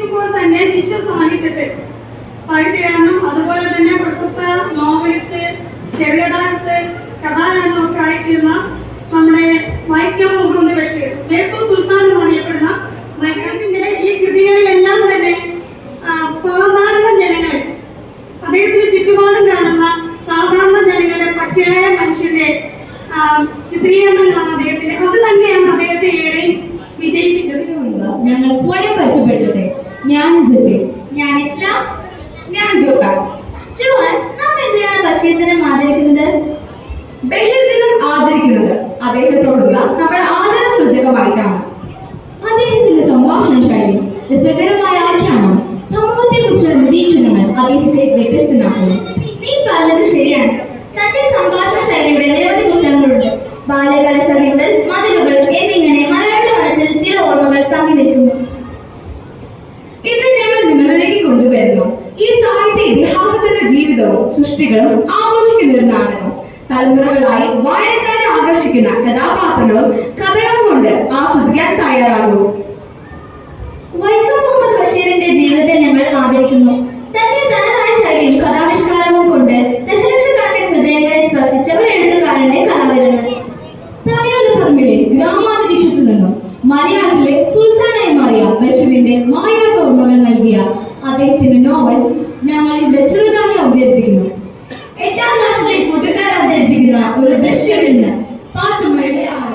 ഇപ്പോൾ തന്നെ വിശ്വസാഹിത്യത്തിൽ സാഹിത്യകാരനും അതുപോലെ തന്നെ പ്രശസ്ത നോവലിസ്റ്റ്, ചെറിയതാകത്ത്, കഥാകാരനൊക്കെ ആയിരിക്കുന്ന നമ്മുടെ വൈക്കം മുഹമ്മദ് ബഷീർ, ബേപ്പൂർ സുൽത്താൻ എന്ന് അറിയപ്പെടുന്ന വൈക്കത്തിന്റെ ഈ കൃതികളിലെല്ലാം തന്നെ സാധാരണ ജനങ്ങൾ, അദ്ദേഹത്തിന്റെ ചുറ്റുപാടും കാണുന്ന സാധാരണ ജനങ്ങളുടെ പച്ചയായ മനുഷ്യന്റെ ചിത്രീകരണങ്ങളാണ് അദ്ദേഹത്തിന്റെ. അത് തന്നെയാണ് അദ്ദേഹത്തെ ഏറെ വിജയിപ്പിച്ചത്. ഞങ്ങൾ സ്വയം പരിചയപ്പെട്ടത്. ഞാൻ ഞാൻ ഇസ്ലാം, ഞാൻ ജോക്കാർ. നാം എന്തിനാണ് ബഷീർ ദിനം ആചരിക്കുന്നത്? ബഷീർ ദിനം ആചരിക്കുന്നത് അദ്ദേഹത്തോടുള്ള നമ്മുടെ ആദര സൂചകമായിട്ടാണ്. അദ്ദേഹത്തിന്റെ സംഭാഷണ ശൈലി, രസകരമായ ആഖ്യാനം, സമൂഹത്തെ കുറിച്ചുള്ള നിരീക്ഷണങ്ങൾ അദ്ദേഹത്തെ വ്യത്യസ്തനാക്കുന്നു. നീ പറഞ്ഞത് ശരിയാണ്. തന്റെ സംഭാഷണ ശൈലിയുടെ നിരവധി പുസ്തകങ്ങളുണ്ട്. ബാല്യകാല സഖി മുതൽ മതിലുകൾ എന്നിങ്ങനെ മലയാള മനസ്സിൽ ചില ഓർമ്മകൾ തങ്ങി നിൽക്കുന്നു. ഇത് ഞങ്ങൾ നിങ്ങളിലേക്ക് കൊണ്ടുവരുന്നു ഈ സാഹിത്യ ഇതിഹാസത്തിന്റെ ജീവിതവും സൃഷ്ടികളും ആഘോഷിക്കുന്ന ഒരു നാടകം. തലമുറകളായി വായനക്കാരെ ആകർഷിക്കുന്ന കഥാപാത്രങ്ങളും കഥകളും കൊണ്ട് ആസ്വദിക്കാൻ തയ്യാറാകൂ. വൈക്കം മുഹമ്മദ് ബഷീറിന്റെ ജീവിതത്തെ ഞങ്ങൾ ആദരിക്കുന്നു. തന്റെ തനതായ ശൈലിയും കഥാവിഷ്കാരവും കൊണ്ട് ദശലക്ഷക്കണക്കിന് ഹൃദയങ്ങളെ സ്പർശിച്ച ഒരു എഴുത്തുകാരന്റെ കലാവിരുകൾ. തമിഴ്നാട്ടിലെ ഗ്രാമാന്തരീക്ഷത്തിൽ നിന്നും മലയാളത്തിലെ സുൽത്താനായി മാറിയ ബഷീറിന്റെ മായാത്ത ഓർമ്മകൾ നൽകിയ അദ്ദേഹത്തിന്റെ നോവൽ ഞങ്ങൾ ഇവിടെ ചെറുതായി അവതരിപ്പിക്കുന്നു. 8ാം ക്ലാസ്സിലെ കൂട്ടുകാർ അവതരിപ്പിക്കുന്ന ഒരു ബഷീറിന് പാത്തുമ്മയുടെ ആട്.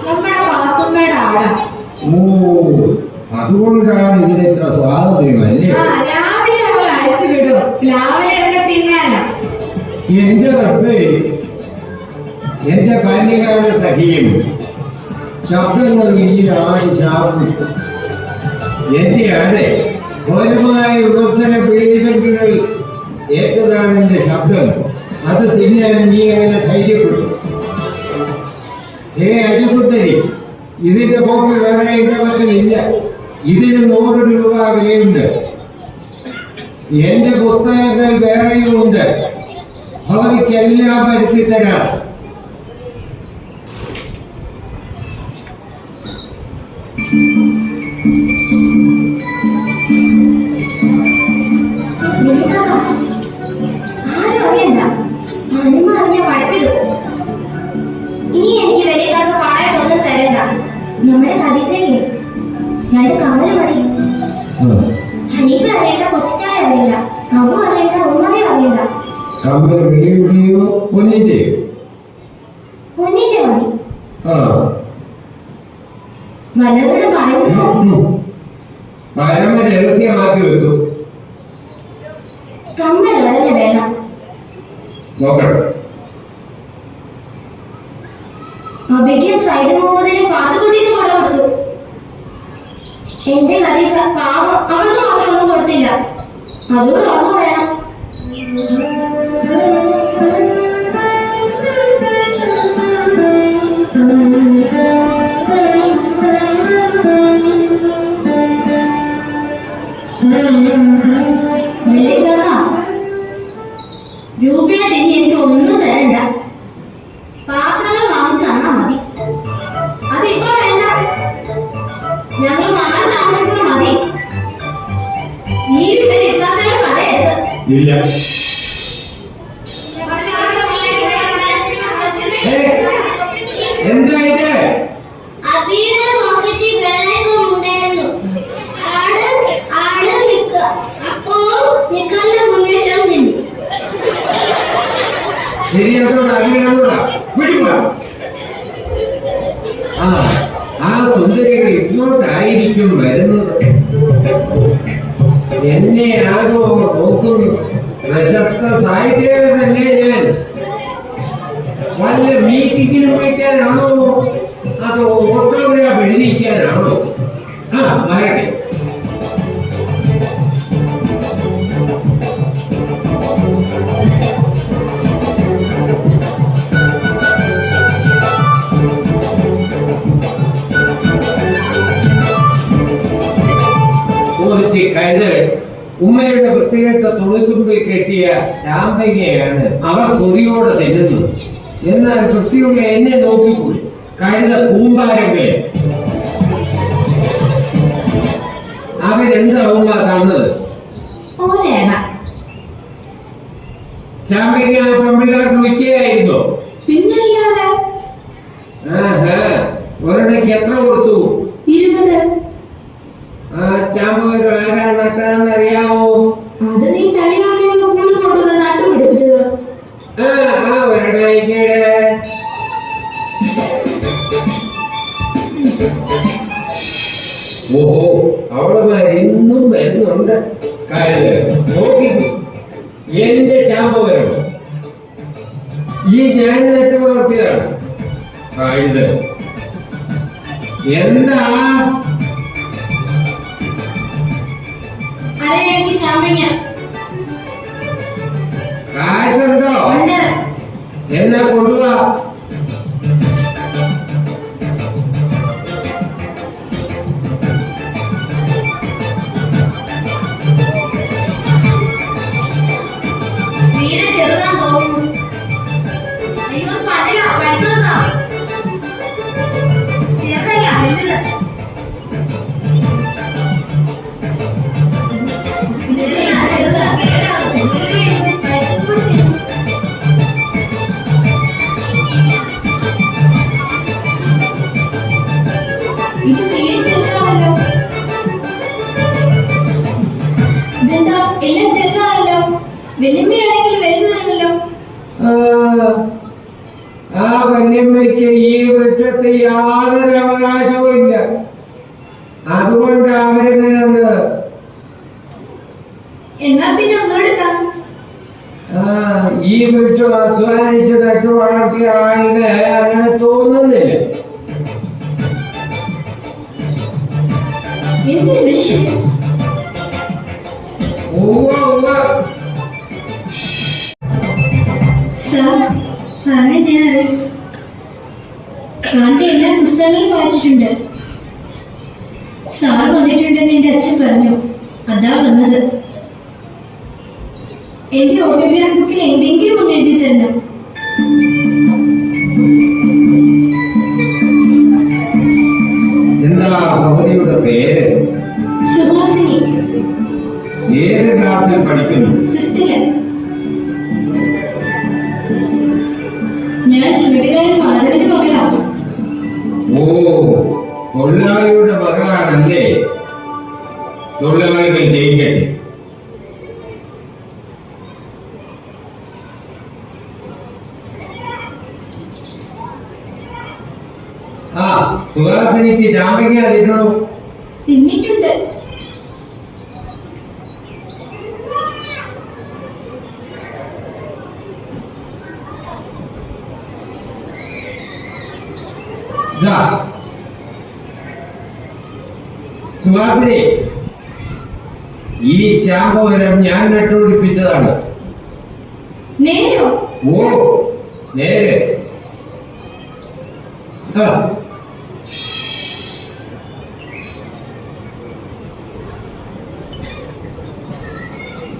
നമ്മുടെ പാത്തുമ്മയുടെ ആടാ. അതുകൊണ്ടാണ് ഇതിനെത്ര സ്വാതന്ത്ര്യമല്ലേ? രാവിലെ അവൾ അയച്ചു വിടും, രാവിലെ അവരെ തിന്നാനാ. എന്റെ റബ്ബേ, എന്റെ ബാല്യകാല സഖിയും ശബ്ദങ്ങൾ ഈ ആടി ശാസിച്ചു. എന്റെ ആടെ ഘോരമായ വിമർശന പീഡിതങ്ങൾ ഏറ്റതാണ് എന്റെ ശബ്ദം. അത് തിന്നാൻ നീ അങ്ങനെ ധൈര്യപ്പെട്ടു. അജസുന്ദരി, ഇതിന്റെ പോക്ക് വേറെ ഇല്ല. ഇതിന് 100 രൂപ വിലയുണ്ട്. എന്റെ പുസ്തകങ്ങൾ വേറെയും ഉണ്ട്. അവയ്ക്കെല്ലാം വരുത്തിത്തരാം. ഇനി എനിക്ക് വലിയ പണമായിട്ടൊന്നും തരണ്ട. നമ്മുടെ കഥിച്ചല്ലേ 2 കമ്മല് മതി. ഹനീഫ അറിയണ്ട, കൊച്ചിക്കാരെ അറിയില്ല, അവ അറിയണ്ട, ഉമ്മനെ അറിയില്ല. കമ്മല് വെളിയുടെയോ പൊന്നിന്റെയോ? പൊന്നിന്റെ മതി. വല്ലവരുടെ പരമ രഹസ്യമാക്കി വെക്കും. കമ്മൽ വളരെ വേണം. നോക്കണം. അബിക്കും സൈദ് മുഹമ്മദിനും പാതുകുട്ടിക്ക് പണം കൊടുത്തു. എന്റെ ഹരീസ പാവം, അവർക്ക് മാത്രമൊന്നും കൊടുത്തില്ല. അതുകൊണ്ട് ഒന്നും വേണം. രൂപയായിട്ട് ഇനി എനിക്ക് ഒന്നും തരണ്ട. പാത്രങ്ങൾ വാങ്ങിച്ചു തന്നാ മതി. അതിപ്പോ വേണ്ട, ഞങ്ങൾ മാറി താമസിക്കുക മതി. ഈ വിവരം ഇത്താത്തയോട് പറയരുത്. എന്താ ഇത്? അബിയുടെ പോക്കറ്റിൽ വെള്ളയപ്പം ഉണ്ടായിരുന്നു. ആള് നിൽക്കുക. അപ്പോൾ നിൽക്കാനുള്ള മുന്നേറ്റം നിന്നു. ആ സുന്ദരികൾ ഇങ്ങോട്ടായിരിക്കും വരുന്നത്. എന്നെ ആകോ നോക്കും. പ്രശസ്ത സാഹിത്യകാരനല്ലേ ഞാൻ? വല്ല മീറ്റിങ്ങിന് വിളിക്കാനാണോ അതോ ഓട്ടോഗ്രാഫ് എഴുതിക്കാനാണോ? വരട്ടെ. കരുതൽ ഉമ്മയുടെ വൃത്തികെട്ട തുണിത്തുമ്പിൽ കെട്ടിയ ചാമ്പങ്ങയാണ് അവർ കൊതിയോടെ തിന്നുന്നത്. എന്നാൽ വൃത്തിയുള്ള എന്നെ നോക്കിക്കൂടി കഴുത കൂമ്പാരങ്ങളെ അവരെന്താവുമ്പോ തന്നത് ഒരെണ്ണ. ചാമ്പയ്ക്ക പെമ്പിള്ളേർക്ക് വിൽക്കുകയായിരുന്നോ? പിന്നല്ലാതെ. ഒരെണ്ണയ്ക്ക് എത്ര കൊടുത്തു? 20. ആ ചാമ്പ ആരാ നട്ടതെന്നറിയാമോ? അത് നീ തളിയാണെങ്കിൽ കൊണ്ടുവന്ന് നട്ടുപിടിപ്പിച്ചത്. ഒരെണ്ണയ്ക്കയുടെ ഓഹോ അവളുമാർ ഇന്നും വരുന്നുണ്ട്. കഴുത നോക്കിക്കോ, എന്റെ ചാമ്പ വരണം. ഈ ഞാൻ നട്ടു വളർത്തിയതാണ് കഴുത. എന്താ അരയണക്ക് ചാമ്പങ്ങ കാശുണ്ടോ? ഉണ്ട്. എന്നാ കൊണ്ടുവാ. തീരെ ചെറുതാൻ തോന്നുന്നു. അയ്യോ പറ്റില്ല, പറ്റുന്ന ചെറുതല്ല വലുത്. ഇത് തീരെ ചെറുതാണല്ലോ. ഇതെന്താ എല്ലാം ചെറുതാണല്ലോ. വെല്ലുമ്മയാണെങ്കിൽ വലുതാണല്ലോ. ആ വന്യമ്മയ്ക്ക് ഈ വൃക്ഷത്തിൽ യാതൊരു അവകാശവും ഇല്ല. അതുകൊണ്ട് അവരെങ്ങനെ എന്നാ പിന്നെ ഒന്നെടുക്കാം. ഈ വൃക്ഷം അധ്വാനിച്ച് നട്ടു വളർത്തിയ ആളിന് അങ്ങനെ തോന്നുന്നില്ല. എന്തൊരു വിഷയം. സാറിനെ ഞാൻ അറിയും. സാറിന്റെ എല്ലാ പുസ്തകങ്ങളും വായിച്ചിട്ടുണ്ട്. സാർ വന്നിട്ടുണ്ടെന്ന് എന്റെ അച്ഛൻ പറഞ്ഞു. അതാ വന്നത്. എന്റെ ഓട്ടോഗ്രാഫ് ബുക്കിൽ എന്തെങ്കിലും ഒന്ന് എഴുതി തരണം. എന്താ ഭഗവതിയുടെ പേര്? സുഹാസിനി. ഏത് ക്ലാസ്സിൽ പഠിക്കുന്നു? സിസ്റ്റില്. ഞാൻ ചുവട്ടുകാരൻ മാധവന്റെ മകളാണ്. ഓ, തൊഴിലാളിയുടെ മകളാണല്ലേ. തൊഴിലാളികൾ ജയിക്കട്ടെ. സുഹാസിനിക്ക് ചാമ്പയ്ക്ക തിന്നണോ? തിന്നിട്ടുണ്ട്. സുഹാസിനി, ഈ ചാമ്പവരം ഞാൻ നട്ടുപിടിപ്പിച്ചതാണ്. നേരോ? ഓ, നേരെ.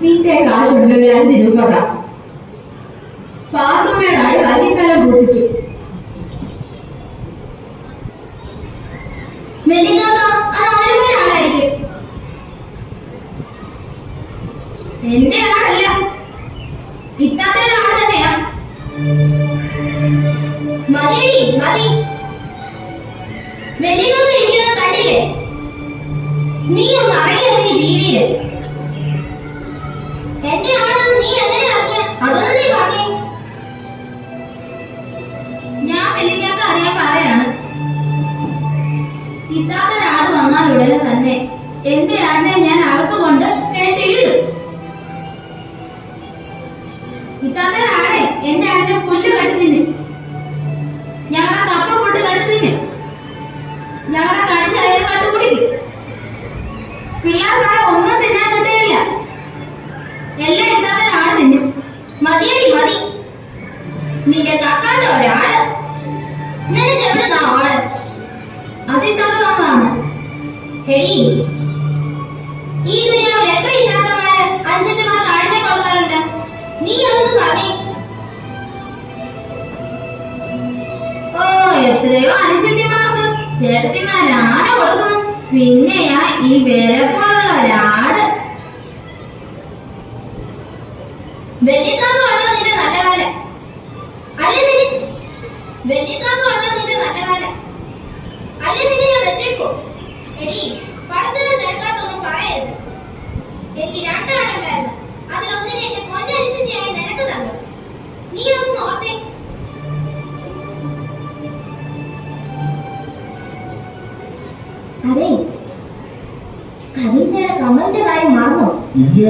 നിന്റെ കാശുണ്ട് ഒരു 5 രൂപ. പാത്തുമ്മയുടെ ആട് കഞ്ഞിക്കാലം പൊട്ടിച്ചു. എന്റെ ആടല്ല, ഇത്താത്തയുടെ ആട് തന്നെയാ. മതിയടി മതി. വെല്ലിനൊന്നും ഇരിക്കുന്നത് കണ്ടില്ലേ? നീ ഒന്ന് അറിയാമെങ്കിൽ ജീവിയില്. എന്റെ ആണെന്ന് നീ എങ്ങനെ അറിഞ്ഞ? അതൊന്നും നീ പറഞ്ഞേ. ഞാൻ വെല്ലിക്കാത്ത അറിയാൻ പറയാണ്. ഇത്താത്തയുടെ ആട് വന്നാലുടനെ തന്നെ എന്റെ ആടിനെ ഞാൻ അകത്തുകൊണ്ട് കെട്ടിയിടും. ഇത്താത്തയുടെ ആടെ എന്റെ ആടിനെ പുല്ല് കെട്ടുതിന്, ഞങ്ങളുടെ കപ്പ പൊട്ട് കെട്ടുതിന്, ഞങ്ങളുടെ കടിച്ചായാലും കട്ടുപിടിക്കും. പിള്ളേർക്കായ ഒന്നും തിന്നാൻ കിട്ടുകയില്ല. എല്ലാം ഇത്താത്തയുടെ ആട് തിന്നും. മതിയടി മതി. നിന്റെ തക്കാത്ത ഒരാട്. നിനക്ക് എവിടുന്നാ ആട്? അതിത്താത്ത തന്നതാണ്. എടി, ഈ ദുനിയാവിൽ എത്ര ഇത്താത്തമാര് അനുശക്തമാർക്ക് ആടിനെ കൊടുക്കാറുണ്ട്? നീ അതൊന്നും പറഞ്ഞേ. എത്രയോ അനുശുദ്ധിമാർക്ക് ചേട്ടത്തിമാരാന കൊടുക്കുന്നു. പിന്നെയാ ഈ വേറെ പോലുള്ള ഒരാട്. വെല്ലിക്കാന്ന് പറഞ്ഞാൽ നിന്റെ നല്ല കാലം അല്ലേ? വെല്ലിക്കാന്ന് പറഞ്ഞാൽ നിന്റെ നല്ല കാലം അല്ലേ? നിന്നെ ഞാൻ വെച്ചേക്കോ? എടി, പടച്ചവൻ നിരക്കാത്തൊന്നും പറയരുത്. എനിക്ക് രണ്ടാളുണ്ടായിരുന്നു. അതിലൊന്നിനെ എന്റെ പൊന്നനുസരിച്ചായി നിനക്ക് തന്നു. നീ ഒന്നും ഓർത്തേ. അതെ, ഖദീജയുടെ കമലിന്റെ കാര്യം മറന്നോ? ഇല്ല.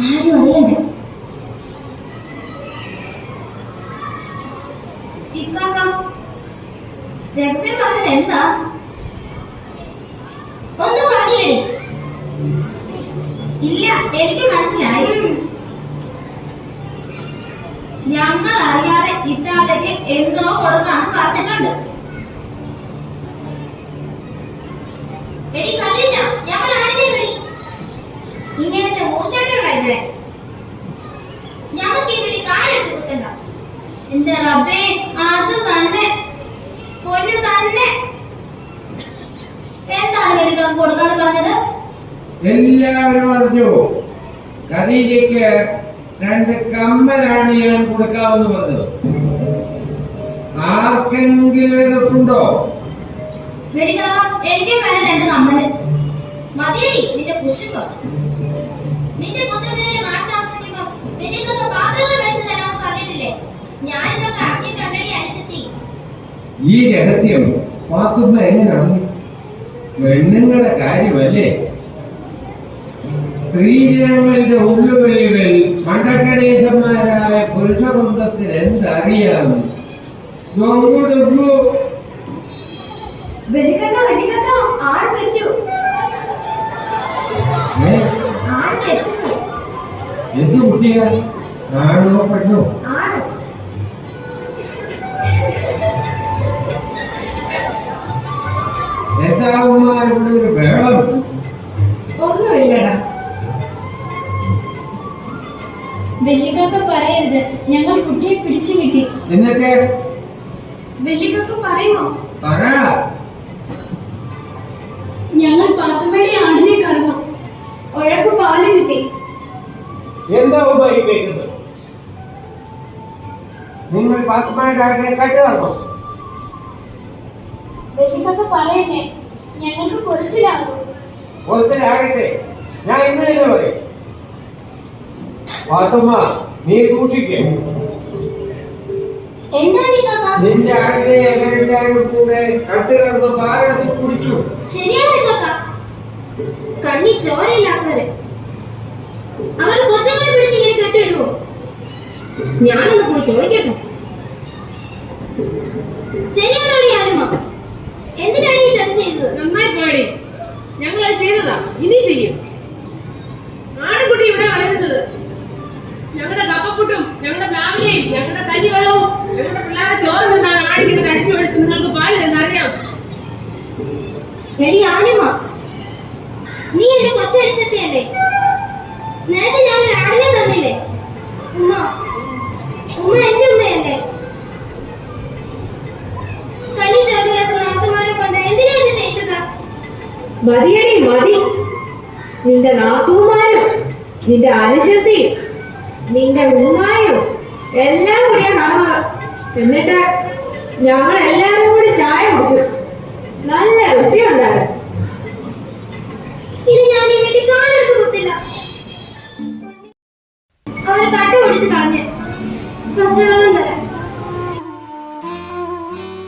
ആരും അറിയണ്ട. രഹസ്യം പറഞ്ഞത് എന്താ? ഒന്ന് പറഞ്ഞേടി. ഇല്ല, എനിക്ക് മനസ്സിലായി. ഞങ്ങൾ അറിയാതെ ഇത്താലേക്ക് എന്തോ കൊടുക്കാന്ന് പറഞ്ഞിട്ടുണ്ട്. എടി ഖദീജ, ഞങ്ങൾ ആരുടെ വിളി? ഇങ്ങനത്തെ മോശമായിട്ടുള്ള ഇവിടെ ഞങ്ങൾക്ക് ഇവിടെ കാലെടുത്ത് കുത്തണ്ട. എന്റെ റബ്ബേ, അത് തന്നെ പൊന്നു തന്നെ. എന്താണ് എനിക്ക് കൊടുക്കാൻ പറഞ്ഞത്? എല്ലാവരും അറിഞ്ഞു. ഖദീജയ്ക്ക് 2 കമ്മലാണ് ഞാൻ കൊടുക്കാമെന്ന് പറഞ്ഞത്. ആർക്കെങ്കിലും എതിർപ്പുണ്ടോ? എനിക്ക് വേണ്ട 2 കമ്മല്. മതിയടി നിന്റെ പുഷ്പം. നിന്റെ പുത്രത്തിന് മാറ്റാകുമ്പോ എനിക്കൊന്ന് പാത്രങ്ങൾ മേടിച്ചു തരാമെന്ന് പറഞ്ഞിട്ടില്ലേ? ഞാനിതൊക്കെ അറിഞ്ഞിട്ടുണ്ടടി അനുസരിച്ച്. ഈ രഹസ്യം പാത്തുമ്മ എങ്ങനെയാണ്? പെണ്ണുങ്ങളുടെ കാര്യമല്ലേ? സ്ത്രീജനങ്ങളുടെ ഉള്ളുവലികൾ മണ്ടക്കടേശന്മാരായ പുരുഷബന്ധത്തിന് എന്തറിയാം? ആട് പറ്റൂ. എന്ത് കുട്ടിയാ? ആണോ പെണ്ണോ? ആണ്. എന്താവുമ്പോ ഇവിടെ ഒരു വേളം? ഒന്നുമില്ലടാ. വെല്ലിക്കാക്ക പറയരുത്, ഞങ്ങൾ കുട്ടിയെ പിടിച്ചു കിട്ടി. എന്നിട്ട് വെല്ലിക്കാക്ക പറയുമോ? പറ. ഞങ്ങൾ പാത്തുമ്മയുടെ ആടിനെ കറന്നു. ഉഴക്ക് പാല് കിട്ടി. എന്താ ഉപയോഗിക്കുന്നത്? നിങ്ങൾ പാത്തുമ്മയുടെ ആടിനെ കട്ടുതന്നോ? വെല്ലിക്കാക്ക പറയല്ലേ, ഞങ്ങൾക്ക് കുറച്ചിലാകും. ഒത്തിരാകട്ടെ, ഞാൻ ഇന്ന് തന്നെ പറയും. പാത്തുമ്മ, നീ സൂക്ഷിക്കേ. നിന്റെ ആടിനെ എങ്ങനെയാലും കൂടെ കട്ടുകറന്ന് പാലെടുത്ത് കുടിച്ചു. ശരിയാണോ കാക്ക? കണ്ണി ചോരയില്ലാത്തവര് അവർ കൊച്ചുങ്ങളെ പിടിച്ച് ഇങ്ങനെ കെട്ടിയിടുവോ? ഞാനൊന്ന് പോയി ചോദിക്കട്ടെ. ശരിയാണോ ആരുമ? എന്തിനാണ് ഈ ചർച്ച ചെയ്തത്? നന്നായി പോയി. ഞങ്ങൾ അത് ചെയ്തതാ, ഇനി ചെയ്യും. ആടുകുട്ടി ഇവിടെ വളരുന്നത് ഞങ്ങളുടെ കപ്പപ്പുട്ടും ഞങ്ങളുടെ ഫാമിലിയും ഞങ്ങളുടെ കഞ്ഞിവെള്ളവും ഞങ്ങളുടെ പിള്ളേരെ ചോറ് നിന്നാണ് ആടിക്കുന്നത് അടിച്ചു കൊടുത്ത് നിങ്ങൾക്ക് പാല് എന്നറിയാം. എടി ആനിമ, നീ എന്റെ കൊച്ചരിശത്തിയല്ലേ? നിനക്ക് ഞാൻ ഒരു ആടിനെ തന്നില്ലേ? ഉമ്മ എന്റെ ഉമ്മയല്ലേ? കണ്ണി ചോദിക്കാത്ത നാട്ടുമാരെ കൊണ്ട് എന്തിനാ ഇത് ചെയ്തത്? മതിയടി മതി. നിന്റെ നാത്തൂമാരും നിന്റെ അനുശത്തി നിന്റെ ഉമ്മായും എല്ലാം കൂടിയാ കാണുന്നത്. എന്നിട്ട് ഞങ്ങൾ എല്ലാവരും കൂടി ചായ കുടിച്ചു. നല്ല രുചിയുണ്ടായിരുന്നു. ഇത് ഞാൻ ഈ വീട്ടിൽ കാലെടുത്ത് കുത്തില്ല. അവർ കട്ട ഓടിച്ച് കളഞ്ഞ് പച്ചവെള്ളം